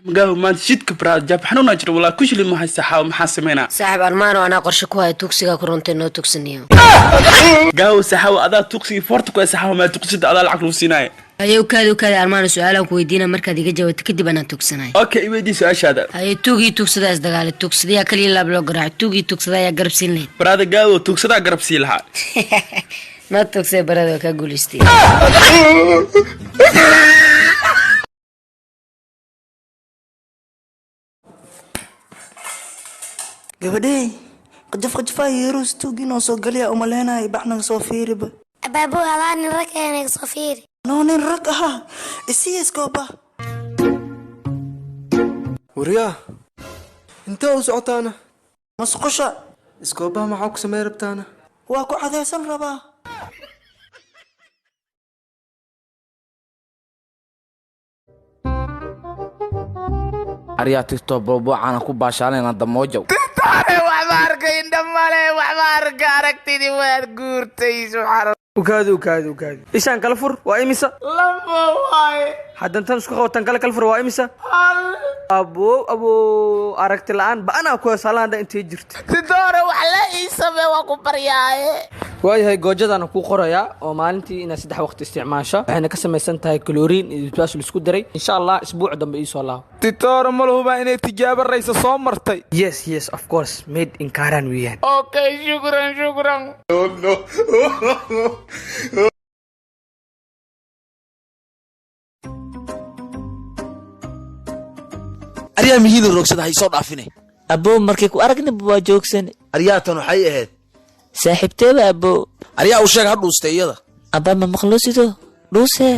قالوا ما تشيد كبرات جاب حنونا جرو ولا كل اللي ما هيسحاو محاسمينا صاحب أرمان وأنا قرش كوها توكسيكا كورنتينو توكسنيو قالوا سحاو أدا توكسي فورتك وسحاو ما توكسيد أدا العقل وسيناي هاي وكذا أرمان سؤالك ويدينا مركز يجي وتكدب أنا توكسناي أوكي ويدي سؤال هذا هاي توجي توكسدا إزدقال توكسديا كلي لا بلوجرا توجي توكسدا يا قرب سنين براد قالوا توكسدا قرب سيلها ما توكسي براد كقولستي gabadhay qajafqajafaayeeroos tuugii noo soo galaya umaleenaya baxnaga soo fiiriba abaabu adaa nin rag eenaga soo fiiri noo nin rag ahaa isii iskooba waryaa intee u socotaana masqusha iskoobaha maxaa ku samey rabtaana waa ku cadaysan rabaa aryaa tigto boobocana ku baashaalayna damoojow waxba arkay indhamale waxba arka aragtidii waad guurtay subxaan وكاد إيشان كالفور وإمسا lama waaye حد تنسخ خوتن كالفور وإمسا أبو أركت الآن بأنا أكو سالان ده أنت جرت sidoore wax la ii samee waa ku baryaaye واي جوجة أنا كو قرية وما أنتي إن سدح وقت استعماشة إحنا كسر سنتها كلورين يتواصل السكودري إن شاء الله أسبوع دم بإيسو الله titoore ma lahuba inay tijaabo raysa soo martay yes of course made in Karan weeyaan okay shukran aryaa mihiil roogsada hay soo dhaafine aboo markay ku aragna waa joogsan aryaatan waxay ahayd saaxiibteeba aboo aryaa u sheeg ha dhuustay iyada abaa ma maqluusido dhuuse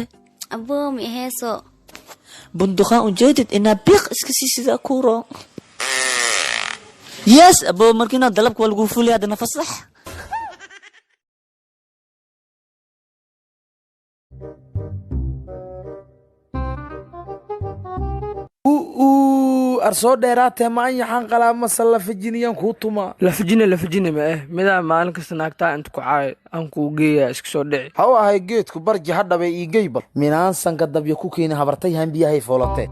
aboo mi heeso bunduqaan ujeedid inaa biiq iska siisida kuuro yes aboo markiina dalabka waa lagu fulay hadana fasax arsoo dheeraatee ma an yaxaan qalaa mase lafajiniyaan kuu tumaa lafajine ma midaa maalin kasta naagtaa inta ku caay aan kuu geeyaa iska soo dhici ha u ahay geedku barji hadhabay ii geybal minaansanka dabyo ku keeni habartay hambiyahay foolatee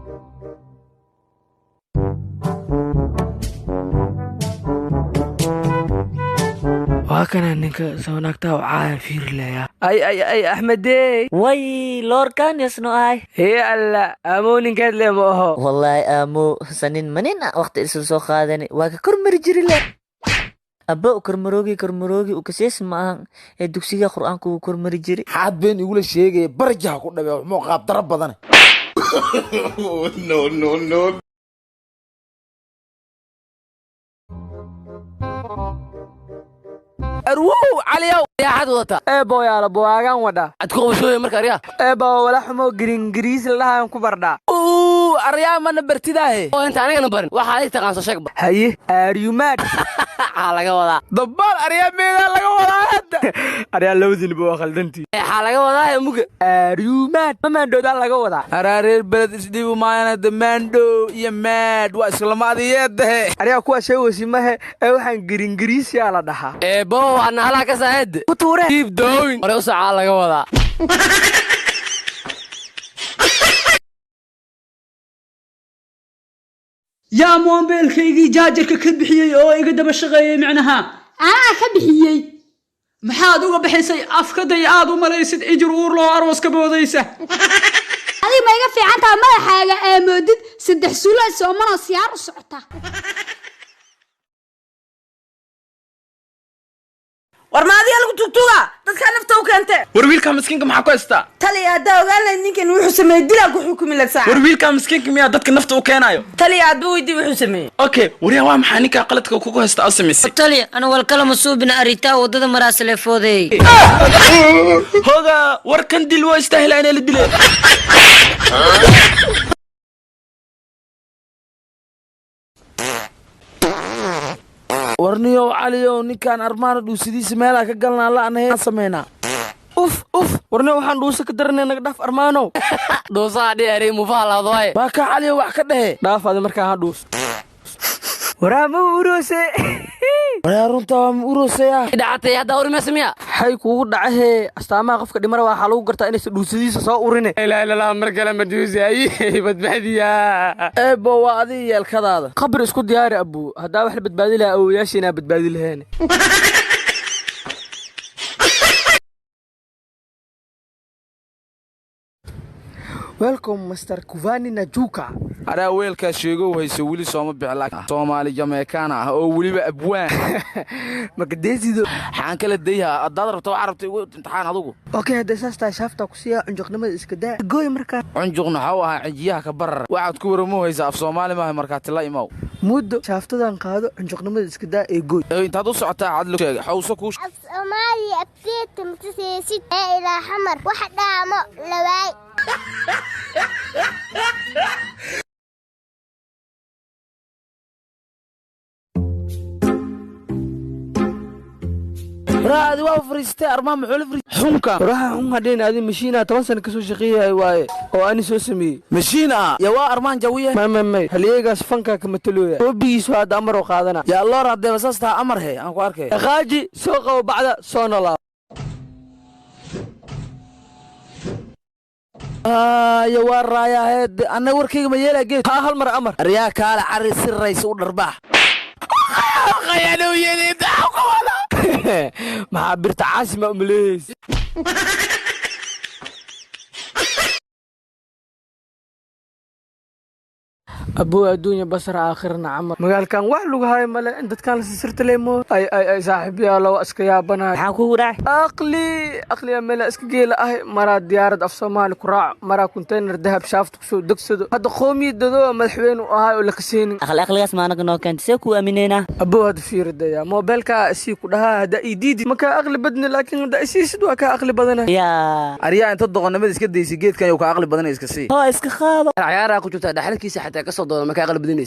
waa kana ninka soo naagtaa caaya fiir leeyaa ay axmedey way loorkaan yasno ay hee alla aamoo ninkeed le ma aho wallaahi aamoo sanin manina waqti isu soo qaadani waa ka kormari jiri le abba kormaroogi u kasees maahan ee dugsiga qur-aanka uu kormari jiri xaad been igula sheegaya barjaha ku dhabe waxmoo qaab dara badane no arwow caliyow yaa xad wadata booyaala booyaagaan wadha ad ku qabashooya marka aryaa baa wala xumo giriingiriis lahaan ku bardhaa aryaa mana bartidaahe oo inta anigana barin waxaa ay taqaanso sheegba haye aryumaad xaa laga wadaa dabbaal aryaa meedaa laga wadaa hadda aryaa labadiinba waa khaldantii xaa laga wadaa muga aryumaad mamaandhowdaa laga wadaa araareer beled isdhiibu maayana damaandhow iyo maad waa islamaadiyeedahe aryaa kuwaa sheegaysi mahe waxaan giriingiriisyaa la dhahaa eebo waana halaa ka saahede kutuure diib dooyin hore u socaa laga wadaa yaa moombeelkaygii jaajarka ka bixiyey oo iga daba shaqeeyey micnaha anaa ka bixiyey maxaad uga bixisay afkaday aad u malaysid ijir uur loo aroos ka boodaysa adiga ma iga fiican taha madaxaaga aamoodid 3 suula soomanoo siyaar u socota war ma adiga lagu tugtuga dadka nafta u keente war wiilka miskiinka maxaa ku haystaa tali aad ogaanay ninkan wuxuu sameeyay dilaa ku xukumi la saac war wiilka miskiinka miyaa dadka nafta u keenayo tali aad buu widi wuxuu sameeyay okay wariya waa maxaa ninka qaladka kugu haysta asamiisi tali ana wal kala masuubina aritaa wadada maraasle fooday hoga war kan dil waa istaahilaa inay la dilay warniyow caliyow ninkaan armaana dhuusidiisa meelaa ka galnaa la'anahay sameynaa uf warniyow waxaan dhuusa ka daranay naga dhaaf armaanow dhuusaha dheeray mufaalaadooy baa kaa caliyow wax ka dhehe dhaafaada markaa ha dhuus waraama uroose waraa runta waa urusaya dhacatay hadda uri ma samiya hay kugu dhacahay astaamaha qofka dhimara waxa lagu gartaa inay dhuusadiisa soo urine la mar kale ma duusay badbaadiya eebo waa adii yeelkadaada qabr isku diyaari abu hadda wax la badbaadi lahaa awooyaashina badbaadi lahayn welcome Mr. Kuvani Najuka araa weelkaas sheego hayso wili sooma bixla Soomaali Jameekana ah oo waliba abwaan magdeesido xaan kala deeyaa adaad rabto carabtay ugu imtixaan adigu okay hadda saasta shafta ku siya cunjuqnimada iska daa gooy markaa cunjuqna waxa uu ahaa cijiyaha ka barar waxaad ku waramo haysa af Soomaali ma markaa tila imaw muddo shaftadan qaado cunjuqnimada iska daa ee gooy intaad u socotaa cad lu sheeg xawso ku Soomaali agteed mutaseesid ilaa xamar wax dhaamo lawaay raadi waa fariistay armaan muxuu fariistay xunka raha xun hadeen aadi mashiina 10 sano ka soo shaqeeyay waaye oo aan soo sameeyay mashiina ya waa armaan jawiye ma haliyeegaas fanka ka matalooya hoobigiis waa amar oo qaadana ya allah raadee basaasta amar he aan ku arkay qaaji soo qabo bacda soo nolaa ya waa raayaheed anna warkayga ma yeelaa geed hal mar amar riyaa kaala cari sirrays u dharbaax qayaano yeelay daaw maxaa birta caasima umaleys أبو الدنيا بصر آخرنا عمر مقال كان وحلو هاي ملا أنت كان لسرت لي مو أي صاحبي يا لو أسكيا بنا حاكو راح أقلي ملا أسكيلا أهي مرا ديارة في صومال كراع مرا كونتينر ذهب شافت كسو دكسدو هذا خومي ددو مدحوين وهاي ولا كسيني أخلاق اسمعنا كنا كنت سكو أمينينا أبو هذا في رديا موبايل كا سيكو ده هذا إيديدي ما كا أغلب بدني لكن ده إيش دوا كا أغلب بدنا يا أريا أنت تضغط نمد إسكت دي سجيت كان يوكا أغلب بدنا إسكسي هو إسك خاض عيارة كنت تدحلك كيس حتى كسر ما كا أغلب بدني